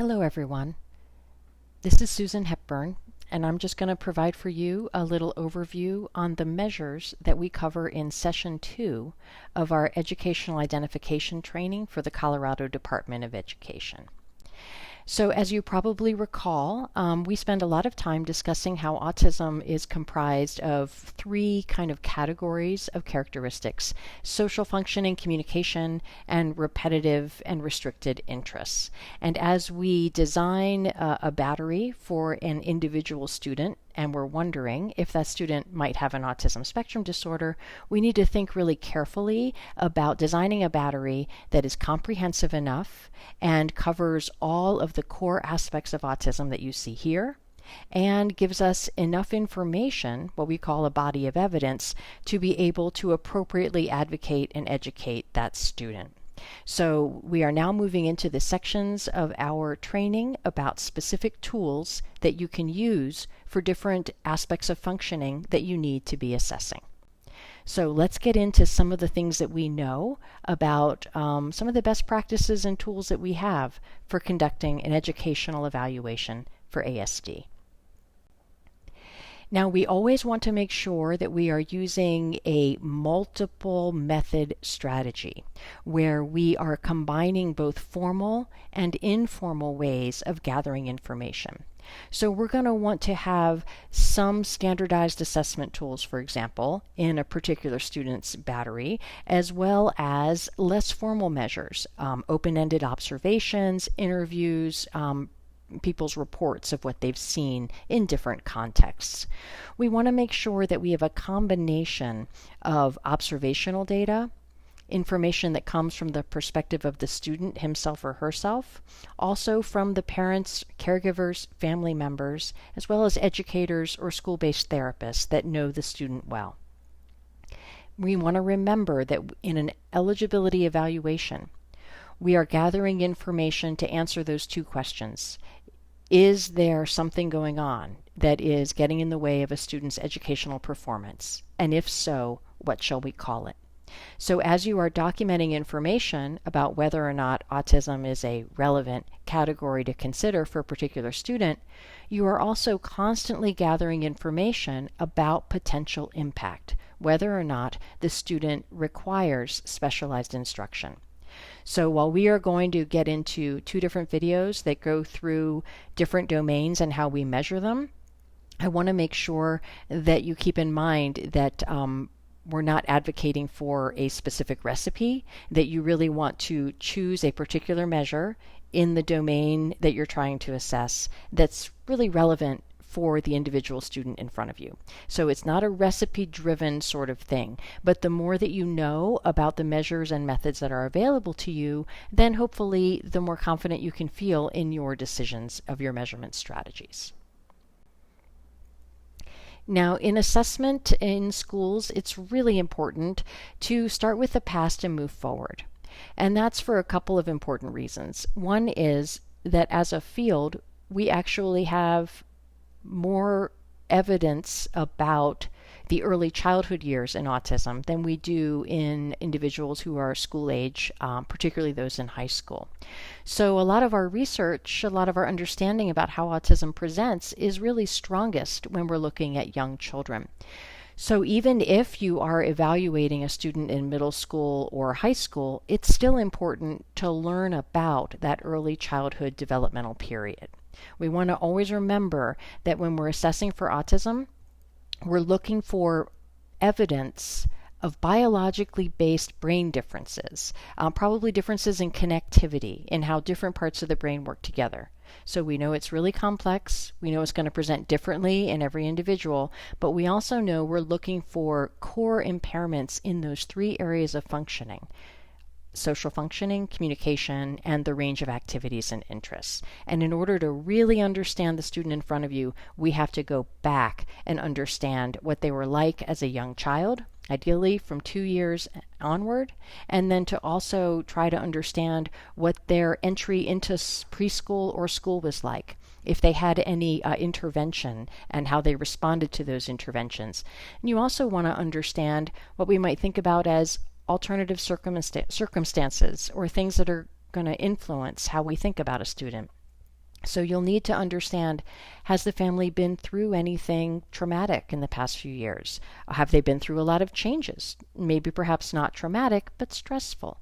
Hello everyone. This is Susan Hepburn, and I'm just going to provide for you a little overview on the measures that we cover in Session 2 of our Educational Identification Training for the Colorado Department of Education. So as you probably recall, we spend a lot of time discussing how autism is comprised of three kind of categories of characteristics: social functioning, communication, and repetitive and restricted interests. And as we design a battery for an individual student, and we're wondering if that student might have an autism spectrum disorder, we need to think really carefully about designing a battery that is comprehensive enough and covers all of the core aspects of autism that you see here, and gives us enough information, what we call a body of evidence, to be able to appropriately advocate and educate that student. So we are now moving into the sections of our training about specific tools that you can use for different aspects of functioning that you need to be assessing. So let's get into some of the things that we know about some of the best practices and tools that we have for conducting an educational evaluation for ASD. Now, we always want to make sure that we are using a multiple method strategy where we are combining both formal and informal ways of gathering information. So we're going to want to have some standardized assessment tools, for example, in a particular student's battery, as well as less formal measures, open-ended observations, interviews, people's reports of what they've seen in different contexts. We want to make sure that we have a combination of observational data, information that comes from the perspective of the student himself or herself, also from the parents, caregivers, family members, as well as educators or school-based therapists that know the student well. We want to remember that in an eligibility evaluation, we are gathering information to answer those two questions. Is there something going on that is getting in the way of a student's educational performance? And if so, what shall we call it? So as you are documenting information about whether or not autism is a relevant category to consider for a particular student, you are also constantly gathering information about potential impact, whether or not the student requires specialized instruction. So while we are going to get into two different videos that go through different domains and how we measure them, I want to make sure that you keep in mind that we're not advocating for a specific recipe, that you really want to choose a particular measure in the domain that you're trying to assess that's really relevant for the individual student in front of you. So it's not a recipe-driven sort of thing, but the more that you know about the measures and methods that are available to you, then hopefully the more confident you can feel in your decisions of your measurement strategies. Now, in assessment in schools, it's really important to start with the past and move forward. And that's for a couple of important reasons. One is that as a field, we actually have more evidence about the early childhood years in autism than we do in individuals who are school age, particularly those in high school. So a lot of our research, a lot of our understanding about how autism presents is really strongest when we're looking at young children. So even if you are evaluating a student in middle school or high school, it's still important to learn about that early childhood developmental period. We want to always remember that when we're assessing for autism, we're looking for evidence of biologically based brain differences, probably differences in connectivity, in how different parts of the brain work together. So we know it's really complex, we know it's going to present differently in every individual, but we also know we're looking for core impairments in those three areas of functioning: social functioning, communication, and the range of activities and interests. And in order to really understand the student in front of you, we have to go back and understand what they were like as a young child, ideally from 2 years onward, and then to also try to understand what their entry into preschool or school was like, if they had any intervention and how they responded to those interventions. And you also want to understand what we might think about as alternative circumstances or things that are going to influence how we think about a student. So you'll need to understand, has the family been through anything traumatic in the past few years? Have they been through a lot of changes? Maybe perhaps not traumatic, but stressful.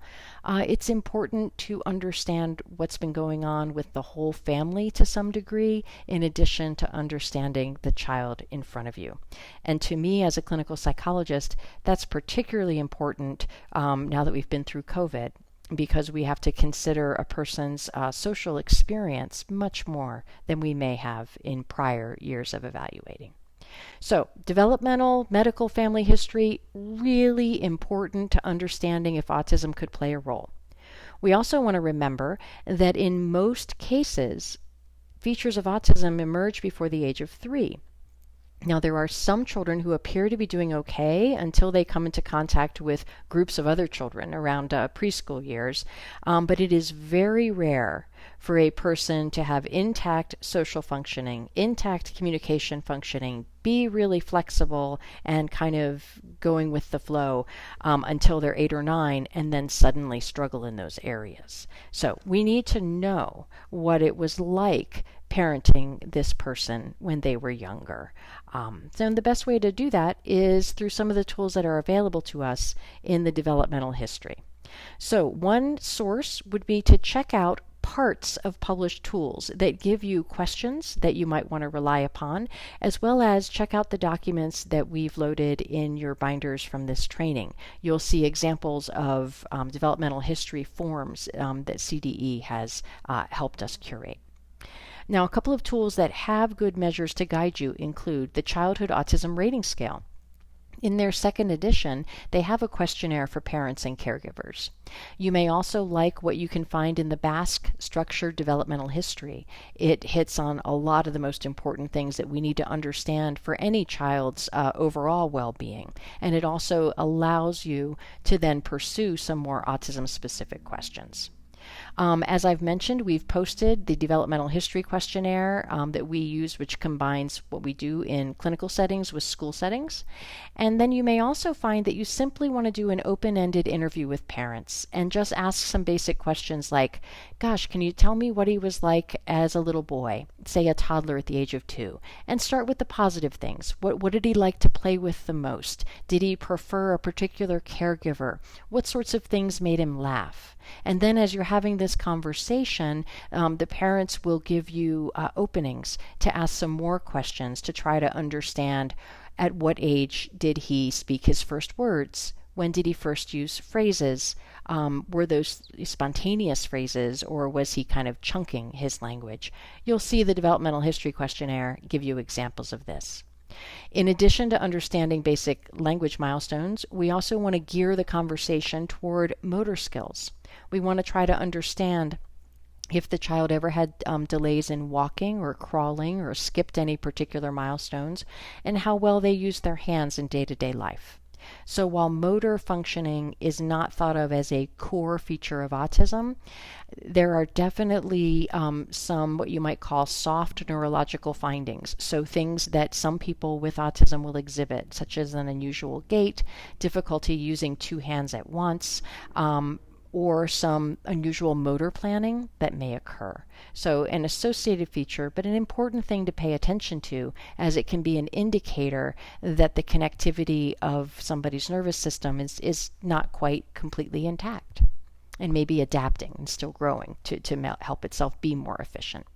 It's important to understand what's been going on with the whole family to some degree, in addition to understanding the child in front of you. And to me, as a clinical psychologist, that's particularly important now that we've been through COVID, because we have to consider a person's social experience much more than we may have in prior years of evaluating. So, developmental, medical family history, really important to understanding if autism could play a role. We also want to remember that in most cases, features of autism emerge before the age of 3. Now, there are some children who appear to be doing okay until they come into contact with groups of other children around preschool years, but it is very rare for a person to have intact social functioning, intact communication functioning, be really flexible and kind of going with the flow until they're 8 or 9, and then suddenly struggle in those areas. So we need to know what it was like parenting this person when they were younger. So the best way to do that is through some of the tools that are available to us in the developmental history. So one source would be to check out parts of published tools that give you questions that you might want to rely upon, as well as check out the documents that we've loaded in your binders from this training. You'll see examples of developmental history forms that CDE has helped us curate. Now, a couple of tools that have good measures to guide you include the Childhood Autism Rating Scale. In their second edition, they have a questionnaire for parents and caregivers. You may also like what you can find in the Basque Structured Developmental History. It hits on a lot of the most important things that we need to understand for any child's overall well-being, and it also allows you to then pursue some more autism-specific questions. As I've mentioned, we've posted the developmental history questionnaire that we use, which combines what we do in clinical settings with school settings. And then you may also find that you simply want to do an open-ended interview with parents and just ask some basic questions like, gosh, can you tell me what he was like as a little boy, say a toddler at the age of 2? And start with the positive things. What did he like to play with the most? Did he prefer a particular caregiver? What sorts of things made him laugh? And then as you're having this conversation, the parents will give you openings to ask some more questions to try to understand at what age did he speak his first words? When did he first use phrases? Were those spontaneous phrases, or was he kind of chunking his language? You'll see the developmental history questionnaire give you examples of this. In addition to understanding basic language milestones, we also want to gear the conversation toward motor skills. We want to try to understand if the child ever had delays in walking or crawling or skipped any particular milestones, and how well they use their hands in day-to-day life. So while motor functioning is not thought of as a core feature of autism, there are definitely some what you might call soft neurological findings. So things that some people with autism will exhibit, such as an unusual gait, difficulty using 2 hands at once, or some unusual motor planning that may occur. So an associated feature, but an important thing to pay attention to, as it can be an indicator that the connectivity of somebody's nervous system is not quite completely intact and maybe adapting and still growing to help itself be more efficient.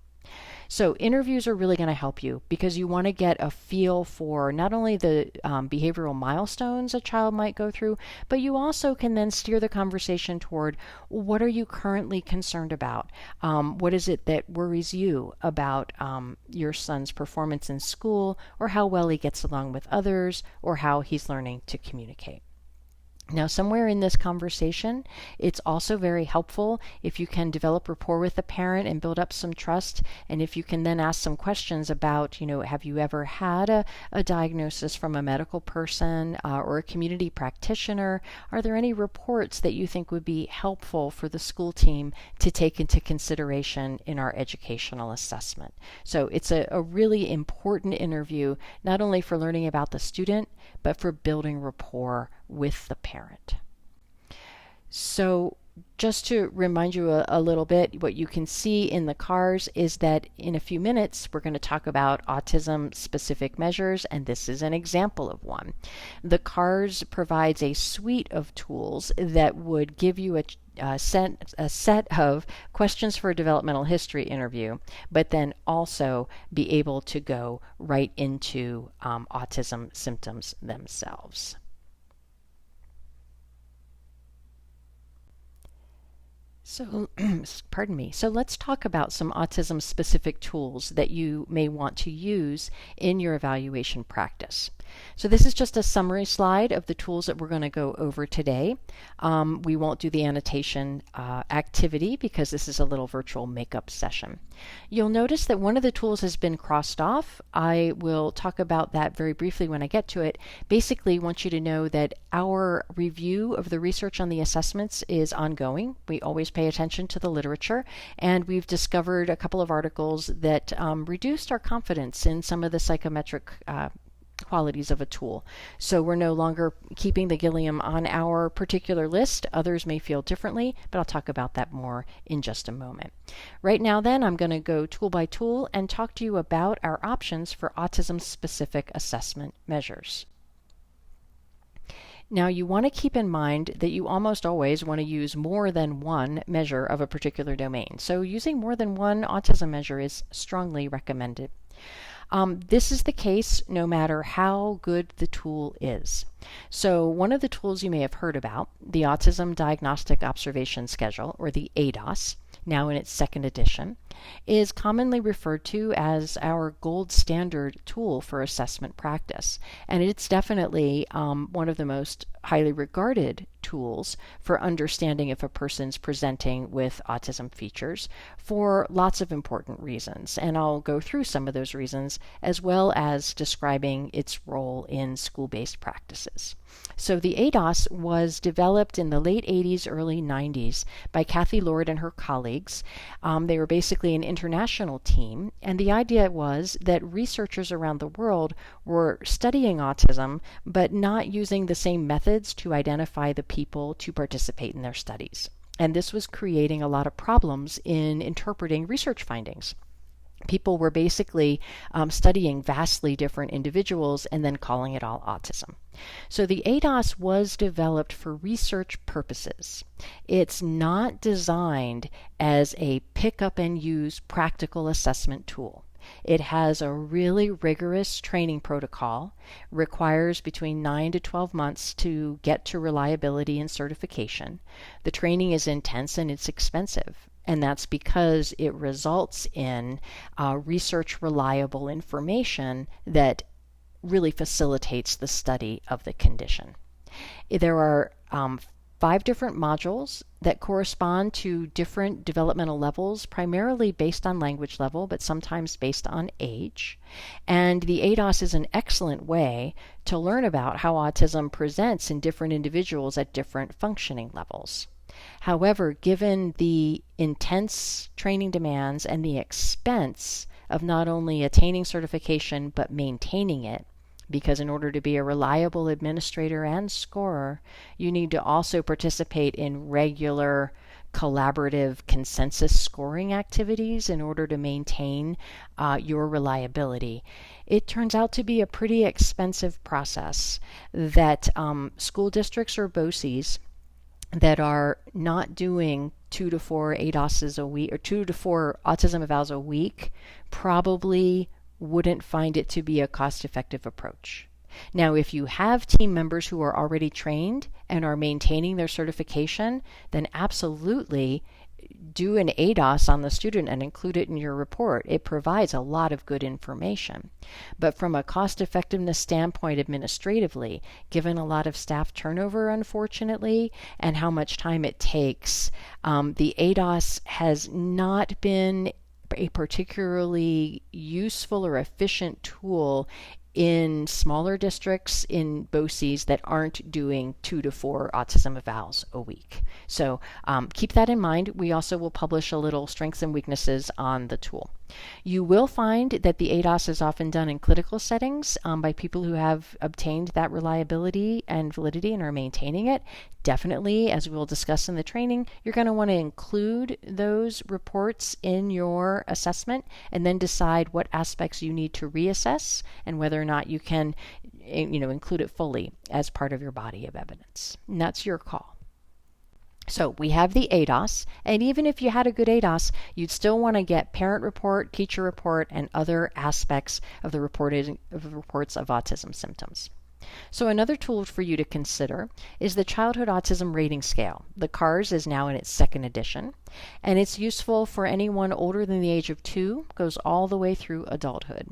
So interviews are really going to help you because you want to get a feel for not only the behavioral milestones a child might go through, but you also can then steer the conversation toward what are you currently concerned about? What is it that worries you about your son's performance in school, or how well he gets along with others, or how he's learning to communicate? Now, somewhere in this conversation, it's also very helpful if you can develop rapport with the parent and build up some trust. And if you can then ask some questions about, have you ever had a diagnosis from a medical person or a community practitioner? Are there any reports that you think would be helpful for the school team to take into consideration in our educational assessment? So it's a really important interview, not only for learning about the student, but for building rapport with the parent. So just to remind you a little bit, what you can see in the cars is that in a few minutes we're going to talk about autism specific measures, and this is an example of one. The cars provides a suite of tools that would give you a set of questions for a developmental history interview, but then also be able to go right into autism symptoms themselves. So, pardon me. So let's talk about some autism specific tools that you may want to use in your evaluation practice. So this is just a summary slide of the tools that we're going to go over today. We won't do the annotation activity because this is a little virtual makeup session. You'll notice that one of the tools has been crossed off. I will talk about that very briefly when I get to it. Basically, I want you to know that our review of the research on the assessments is ongoing. We always pay attention to the literature, and we've discovered a couple of articles that reduced our confidence in some of the psychometric qualities of a tool. So we're no longer keeping the Gilliam on our particular list. Others may feel differently, but I'll talk about that more in just a moment. Right now then, I'm going to go tool by tool and talk to you about our options for autism-specific assessment measures. Now, you want to keep in mind that you almost always want to use more than one measure of a particular domain. So using more than one autism measure is strongly recommended. This is the case no matter how good the tool is. So one of the tools you may have heard about, the Autism Diagnostic Observation Schedule, or the ADOS, now in its second edition, is commonly referred to as our gold standard tool for assessment practice. And it's definitely one of the most highly regarded tools for understanding if a person's presenting with autism features for lots of important reasons. And I'll go through some of those reasons as well as describing its role in school-based practices. So the ADOS was developed in the late 80s, early 90s by Kathy Lord and her colleagues. They were basically an international team, and the idea was that researchers around the world were studying autism, but not using the same methods to identify the people to participate in their studies. And this was creating a lot of problems in interpreting research findings. People were basically studying vastly different individuals and then calling it all autism. So the ADOS was developed for research purposes. It's not designed as a pick up and use practical assessment tool. It has a really rigorous training protocol, requires between 9 to 12 months to get to reliability and certification. The training is intense and it's expensive. And that's because it results in research reliable information that really facilitates the study of the condition. There are 5 different modules that correspond to different developmental levels, primarily based on language level, but sometimes based on age. And the ADOS is an excellent way to learn about how autism presents in different individuals at different functioning levels. However, given the intense training demands and the expense of not only attaining certification but maintaining it, because in order to be a reliable administrator and scorer, you need to also participate in regular collaborative consensus scoring activities in order to maintain your reliability. It turns out to be a pretty expensive process that school districts or BOCES that are not doing 2 to 4 ADOSs a week or 2 to 4 autism evals a week probably wouldn't find it to be a cost-effective approach. Now, if you have team members who are already trained and are maintaining their certification, then absolutely do an ADOS on the student and include it in your report. It provides a lot of good information. But from a cost-effectiveness standpoint administratively, given a lot of staff turnover, unfortunately, and how much time it takes, the ADOS has not been a particularly useful or efficient tool in smaller districts, in BOCES that aren't doing 2 to 4 autism evals a week. So keep that in mind. We also will publish a little strengths and weaknesses on the tool. You will find that the ADOS is often done in clinical settings by people who have obtained that reliability and validity and are maintaining it. Definitely, as we'll discuss in the training, you're going to want to include those reports in your assessment and then decide what aspects you need to reassess and whether or not you can include it fully as part of your body of evidence. And that's your call. So we have the ADOS, and even if you had a good ADOS, you'd still want to get parent report, teacher report, and other aspects of the reports of autism symptoms. So another tool for you to consider is the Childhood Autism Rating Scale. The CARS is now in its second edition, and it's useful for anyone older than the age of 2, goes all the way through adulthood.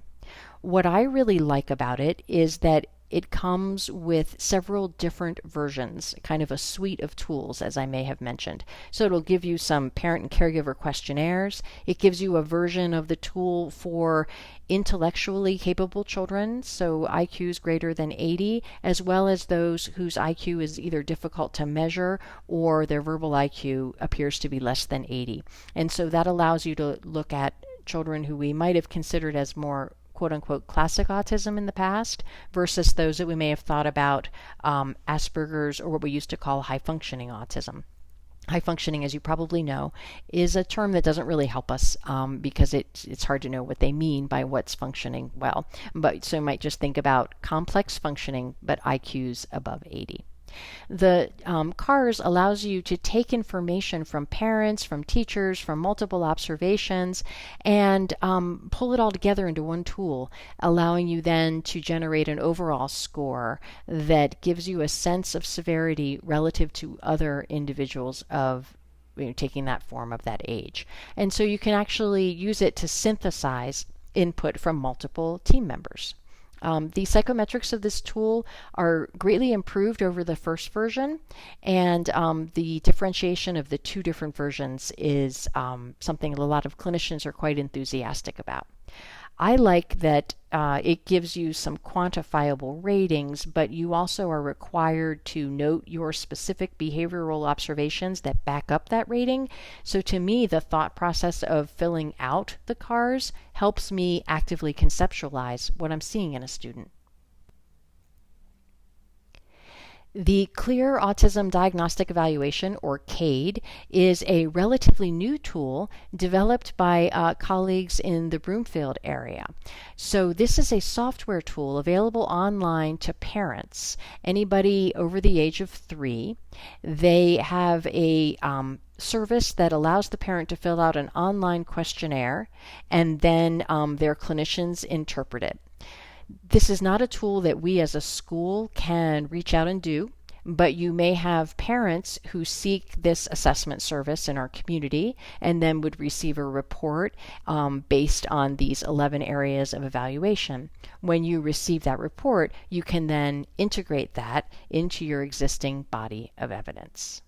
What I really like about it is that it comes with several different versions, kind of a suite of tools, as I may have mentioned. So it'll give you some parent and caregiver questionnaires. It gives you a version of the tool for intellectually capable children, so IQs greater than 80, as well as those whose IQ is either difficult to measure or their verbal IQ appears to be less than 80. And so that allows you to look at children who we might have considered as more quote-unquote classic autism in the past versus those that we may have thought about Asperger's, or what we used to call high-functioning autism. High functioning, as you probably know, is a term that doesn't really help us because it's hard to know what they mean by what's functioning well. But so you might just think about complex functioning, but IQs above 80. The CARS allows you to take information from parents, from teachers, from multiple observations, and pull it all together into one tool, allowing you then to generate an overall score that gives you a sense of severity relative to other individuals of taking that form of that age. And so you can actually use it to synthesize input from multiple team members. The psychometrics of this tool are greatly improved over the first version, and the differentiation of the two different versions is something a lot of clinicians are quite enthusiastic about. I like that it gives you some quantifiable ratings, but you also are required to note your specific behavioral observations that back up that rating. So to me, the thought process of filling out the CARS helps me actively conceptualize what I'm seeing in a student. The Clear Autism Diagnostic Evaluation, or CADE, is a relatively new tool developed by colleagues in the Broomfield area. So this is a software tool available online to parents, anybody over the age of 3. They have a service that allows the parent to fill out an online questionnaire, and then their clinicians interpret it. This is not a tool that we as a school can reach out and do, but you may have parents who seek this assessment service in our community and then would receive a report based on these 11 areas of evaluation. When you receive that report, you can then integrate that into your existing body of evidence.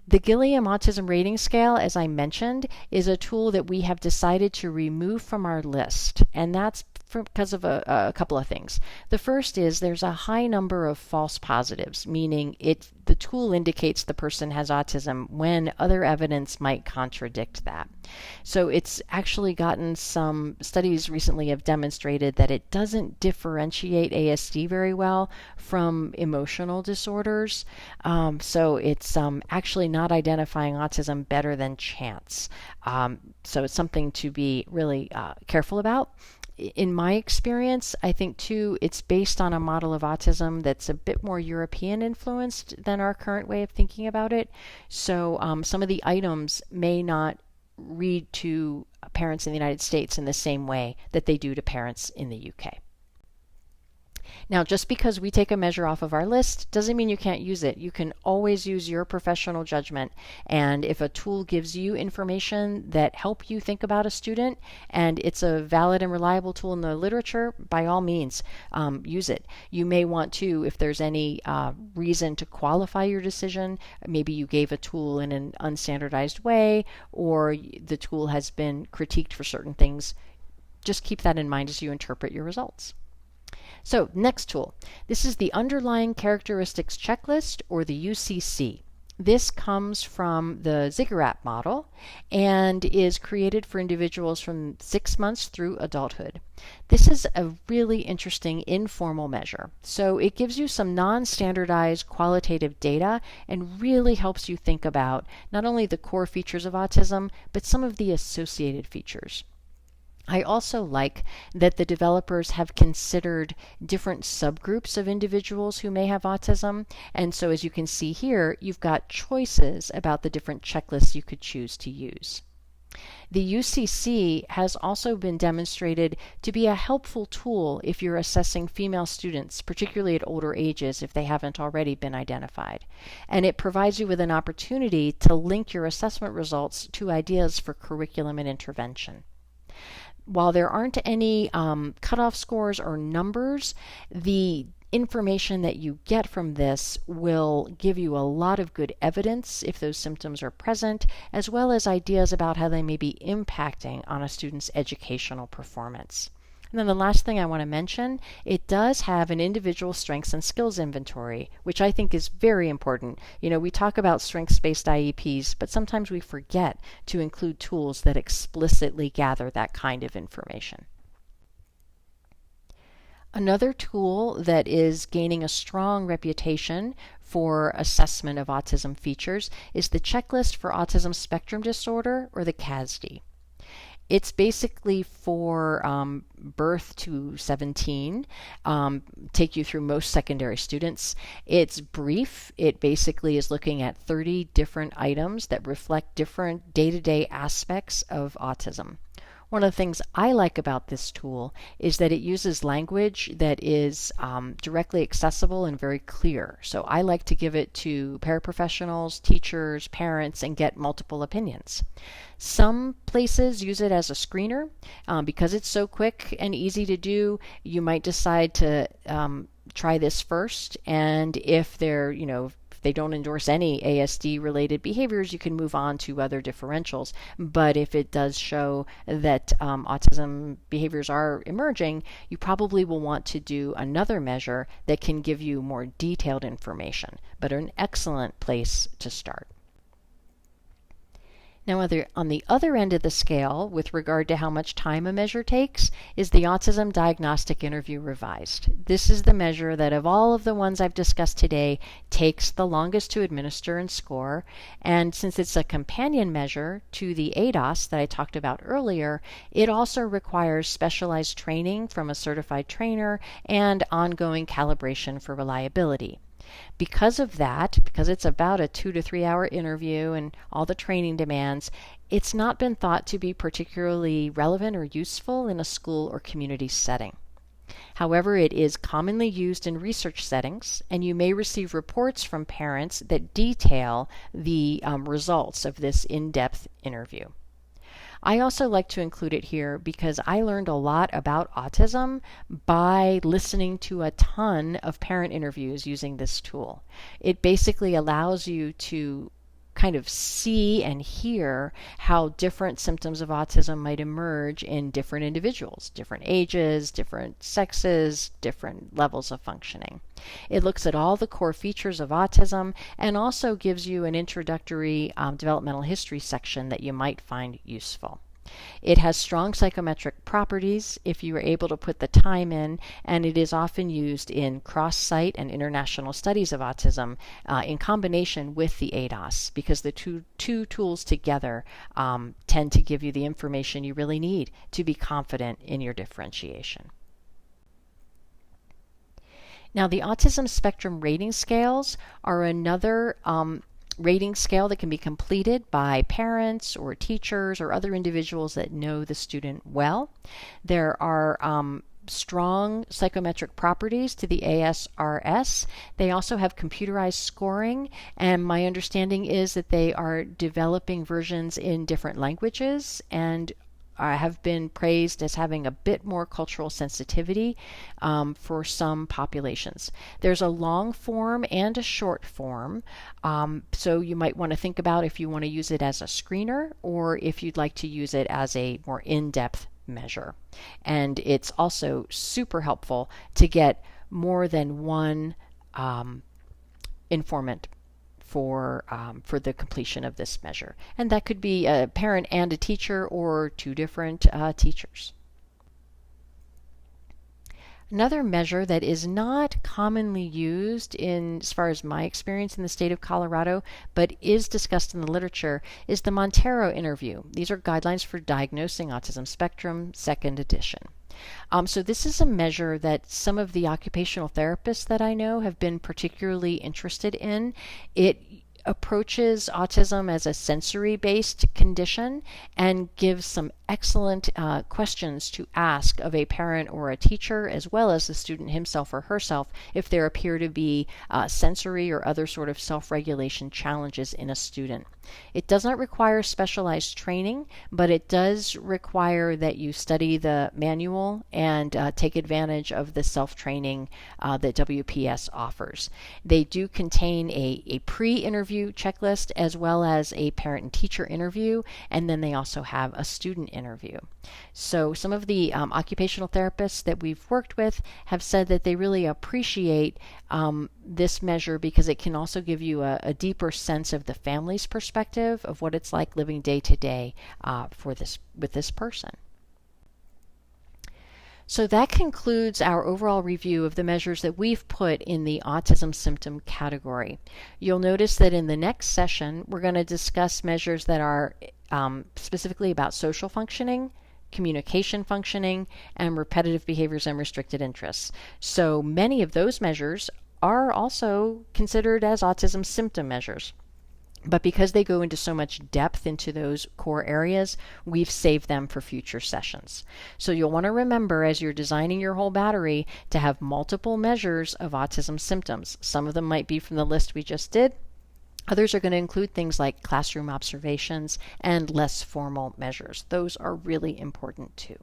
The Gilliam Autism Rating Scale, as I mentioned, is a tool that we have decided to remove from our list, and that's because of a couple of things. The first is there's a high number of false positives, meaning the tool indicates the person has autism when other evidence might contradict that. So it's actually gotten some studies recently have demonstrated that it doesn't differentiate ASD very well from emotional disorders. So it's actually not identifying autism better than chance. So it's something to be really careful about. In my experience, I think too, it's based on a model of autism that's a bit more European influenced than our current way of thinking about it. So some of the items may not read to parents in the United States in the same way that they do to parents in the UK. Now, just because we take a measure off of our list doesn't mean you can't use it. You can always use your professional judgment. And if a tool gives you information that help you think about a student, and it's a valid and reliable tool in the literature, by all means, use it. You may want to, if there's any reason to qualify your decision, maybe you gave a tool in an unstandardized way, or the tool has been critiqued for certain things, just keep that in mind as you interpret your results. So next tool, this is the Underlying Characteristics Checklist, or the UCC. This comes from the Ziggurat model and is created for individuals from 6 months through adulthood. This is a really interesting informal measure. So it gives you some non-standardized qualitative data and really helps you think about not only the core features of autism, but some of the associated features. I also like that the developers have considered different subgroups of individuals who may have autism. And so as you can see here, you've got choices about the different checklists you could choose to use. The UCC has also been demonstrated to be a helpful tool if you're assessing female students, particularly at older ages if they haven't already been identified. And it provides you with an opportunity to link your assessment results to ideas for curriculum and intervention. While there aren't any cutoff scores or numbers, the information that you get from this will give you a lot of good evidence if those symptoms are present, as well as ideas about how they may be impacting on a student's educational performance. And then the last thing I want to mention, it does have an individual strengths and skills inventory, which I think is very important. You know, we talk about strengths-based IEPs, but sometimes we forget to include tools that explicitly gather that kind of information. Another tool that is gaining a strong reputation for assessment of autism features is the Checklist for Autism Spectrum Disorder, or the CASD. It's basically for birth to 17, take you through most secondary students. It's brief. It basically is looking at 30 different items that reflect different day-to-day aspects of autism. One of the things I like about this tool is that it uses language that is directly accessible and very clear. So I like to give it to paraprofessionals, teachers, parents, and get multiple opinions. Some places use it as a screener. Because it's so quick and easy to do, you might decide to try this first, and if they don't endorse any ASD related behaviors, you can move on to other differentials. But if it does show that autism behaviors are emerging, you probably will want to do another measure that can give you more detailed information, but an excellent place to start. Now, on the other end of the scale, with regard to how much time a measure takes, is the Autism Diagnostic Interview Revised. This is the measure that, of all of the ones I've discussed today, takes the longest to administer and score. And since it's a companion measure to the ADOS that I talked about earlier, it also requires specialized training from a certified trainer and ongoing calibration for reliability. Because of that, because it's about a 2 to 3 hour interview and all the training demands, it's not been thought to be particularly relevant or useful in a school or community setting. However, it is commonly used in research settings, and you may receive reports from parents that detail the results of this in-depth interview. I also like to include it here because I learned a lot about autism by listening to a ton of parent interviews using this tool. It basically allows you to kind of see and hear how different symptoms of autism might emerge in different individuals, different ages, different sexes, different levels of functioning. It looks at all the core features of autism and also gives you an introductory developmental history section that you might find useful. It has strong psychometric properties if you are able to put the time in, and it is often used in cross-site and international studies of autism in combination with the ADOS, because the two tools together tend to give you the information you really need to be confident in your differentiation. Now, the Autism Spectrum Rating Scales are another rating scale that can be completed by parents or teachers or other individuals that know the student well. There are strong psychometric properties to the ASRS. They also have computerized scoring, and my understanding is that they are developing versions in different languages and have been praised as having a bit more cultural sensitivity for some populations. There's a long form and a short form, so you might want to think about if you want to use it as a screener or if you'd like to use it as a more in-depth measure. And it's also super helpful to get more than one informant for the completion of this measure. And that could be a parent and a teacher or two different teachers. Another measure that is not commonly used in, as far as my experience in the state of Colorado, but is discussed in the literature, is the Montero interview. These are guidelines for diagnosing autism spectrum, second edition. So this is a measure that some of the occupational therapists that I know have been particularly interested in. It approaches autism as a sensory-based condition and gives some excellent questions to ask of a parent or a teacher, as well as the student himself or herself, if there appear to be sensory or other sort of self-regulation challenges in a student. It does not require specialized training, but it does require that you study the manual and take advantage of the self-training that WPS offers. They do contain a pre-interview checklist as well as a parent and teacher interview, and then they also have a student interview. So some of the occupational therapists that we've worked with have said that they really appreciate this measure because it can also give you a deeper sense of the family's perspective of what it's like living day to day with this person. So that concludes our overall review of the measures that we've put in the autism symptom category. You'll notice that in the next session, we're going to discuss measures that are specifically about social functioning, communication functioning, and repetitive behaviors and restricted interests. So many of those measures are also considered as autism symptom measures. But because they go into so much depth into those core areas, we've saved them for future sessions. So you'll want to remember as you're designing your whole battery to have multiple measures of autism symptoms. Some of them might be from the list we just did. Others are going to include things like classroom observations and less formal measures. Those are really important too.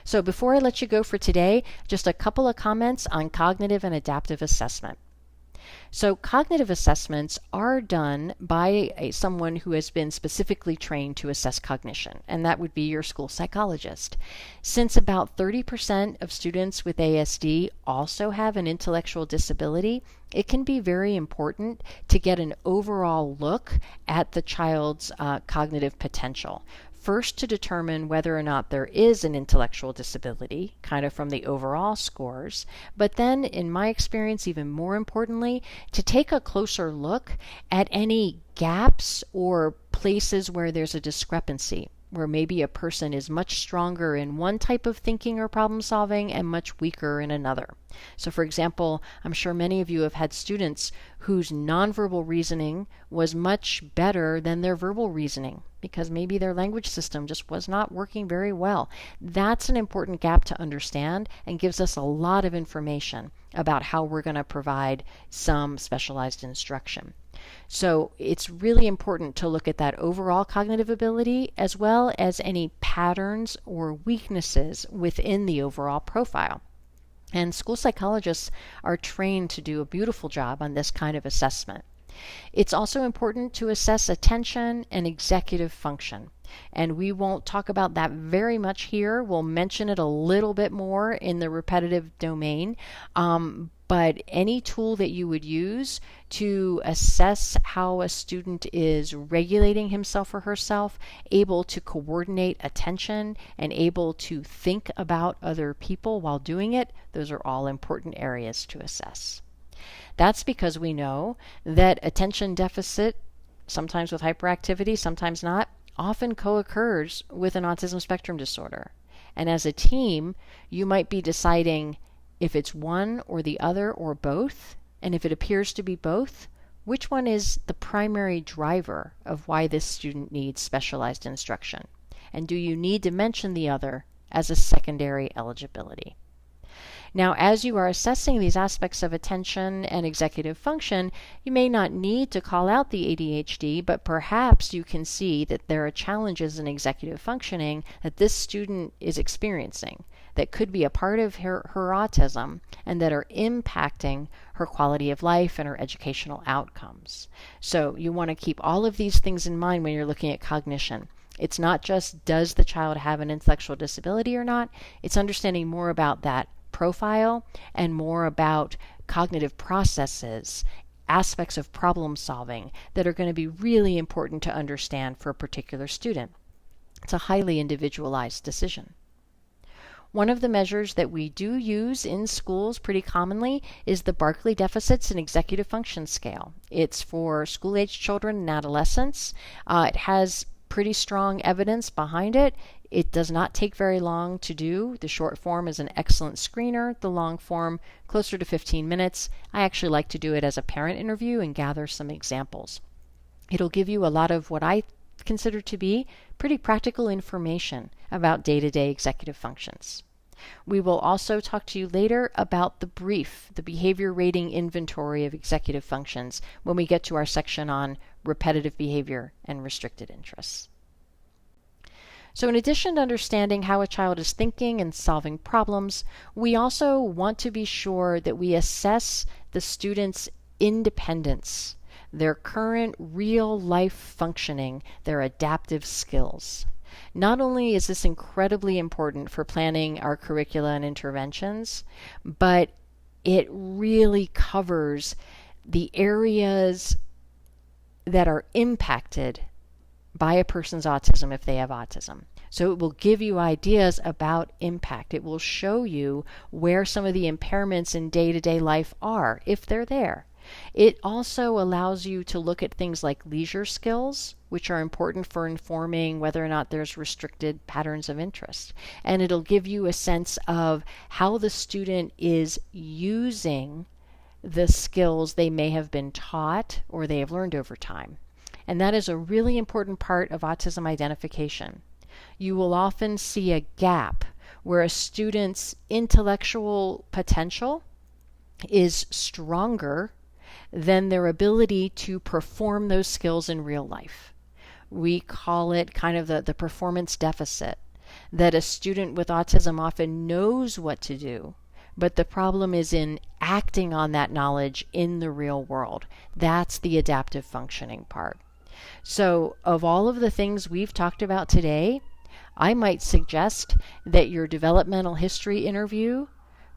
So before I let you go for today, just a couple of comments on cognitive and adaptive assessment. So cognitive assessments are done by someone who has been specifically trained to assess cognition, and that would be your school psychologist. Since about 30% of students with ASD also have an intellectual disability, it can be very important to get an overall look at the child's cognitive potential. First, to determine whether or not there is an intellectual disability, kind of from the overall scores, but then, in my experience, even more importantly, to take a closer look at any gaps or places where there's a discrepancy, where maybe a person is much stronger in one type of thinking or problem solving and much weaker in another. So for example, I'm sure many of you have had students whose nonverbal reasoning was much better than their verbal reasoning because maybe their language system just was not working very well. That's an important gap to understand and gives us a lot of information about how we're going to provide some specialized instruction. So it's really important to look at that overall cognitive ability as well as any patterns or weaknesses within the overall profile. And school psychologists are trained to do a beautiful job on this kind of assessment. It's also important to assess attention and executive function. And we won't talk about that very much here. We'll mention it a little bit more in the repetitive domain. But any tool that you would use to assess how a student is regulating himself or herself, able to coordinate attention, and able to think about other people while doing it, those are all important areas to assess. That's because we know that attention deficit, sometimes with hyperactivity, sometimes not, often co-occurs with an autism spectrum disorder. And as a team, you might be deciding if it's one or the other or both, and if it appears to be both, which one is the primary driver of why this student needs specialized instruction? And do you need to mention the other as a secondary eligibility? Now, as you are assessing these aspects of attention and executive function, you may not need to call out the ADHD, but perhaps you can see that there are challenges in executive functioning that this student is experiencing that could be a part of her autism and that are impacting her quality of life and her educational outcomes. So you want to keep all of these things in mind when you're looking at cognition. It's not just does the child have an intellectual disability or not, it's understanding more about that profile and more about cognitive processes aspects of problem solving that are going to be really important to understand for a particular student. It's a highly individualized decision. One of the measures that we do use in schools pretty commonly is the Barkley Deficits and Executive Function Scale. It's for school-aged children and adolescents. It has pretty strong evidence behind it. It does not take very long to do. The short form is an excellent screener. The long form, closer to 15 minutes. I actually like to do it as a parent interview and gather some examples. It'll give you a lot of what I consider to be pretty practical information about day-to-day executive functions. We will also talk to you later about the brief, the behavior rating inventory of executive functions, when we get to our section on repetitive behavior and restricted interests. So in addition to understanding how a child is thinking and solving problems, we also want to be sure that we assess the student's independence, their current real-life functioning, their adaptive skills. Not only is this incredibly important for planning our curricula and interventions, but it really covers the areas that are impacted by a person's autism if they have autism. So it will give you ideas about impact. It will show you where some of the impairments in day-to-day life are, if they're there. It also allows you to look at things like leisure skills, which are important for informing whether or not there's restricted patterns of interest. And it'll give you a sense of how the student is using the skills they may have been taught or they have learned over time. And that is a really important part of autism identification. You will often see a gap where a student's intellectual potential is stronger than their ability to perform those skills in real life. We call it kind of the performance deficit, that a student with autism often knows what to do, but the problem is in acting on that knowledge in the real world. That's the adaptive functioning part. So of all of the things we've talked about today, I might suggest that your developmental history interview,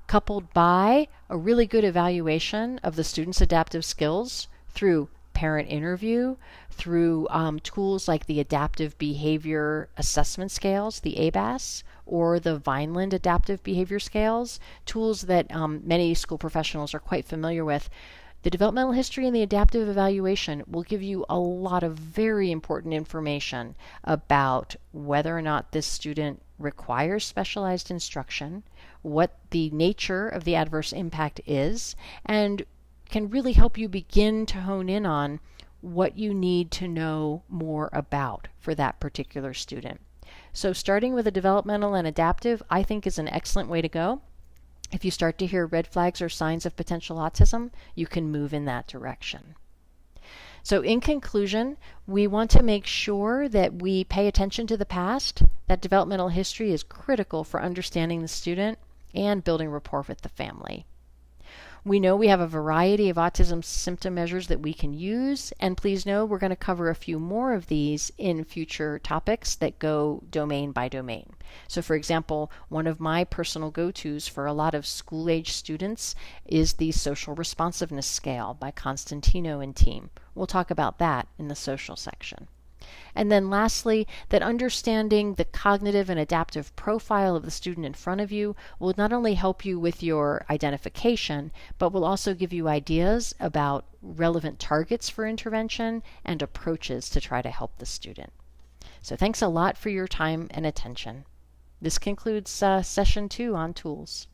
coupled by a really good evaluation of the student's adaptive skills through parent interview, through tools like the Adaptive Behavior Assessment Scales, the ABAS, or the Vineland Adaptive Behavior Scales, tools that many school professionals are quite familiar with. The developmental history and the adaptive evaluation will give you a lot of very important information about whether or not this student requires specialized instruction, what the nature of the adverse impact is, and can really help you begin to hone in on what you need to know more about for that particular student. So starting with a developmental and adaptive, I think, is an excellent way to go. If you start to hear red flags or signs of potential autism, you can move in that direction. So in conclusion, we want to make sure that we pay attention to the past. That developmental history is critical for understanding the student and building rapport with the family. We know we have a variety of autism symptom measures that we can use, and please know we're going to cover a few more of these in future topics that go domain by domain. So for example, one of my personal go-tos for a lot of school-age students is the Social Responsiveness Scale by Constantino and team. We'll talk about that in the social section. And then lastly, that understanding the cognitive and adaptive profile of the student in front of you will not only help you with your identification, but will also give you ideas about relevant targets for intervention and approaches to try to help the student. So thanks a lot for your time and attention. This concludes session 2 on tools.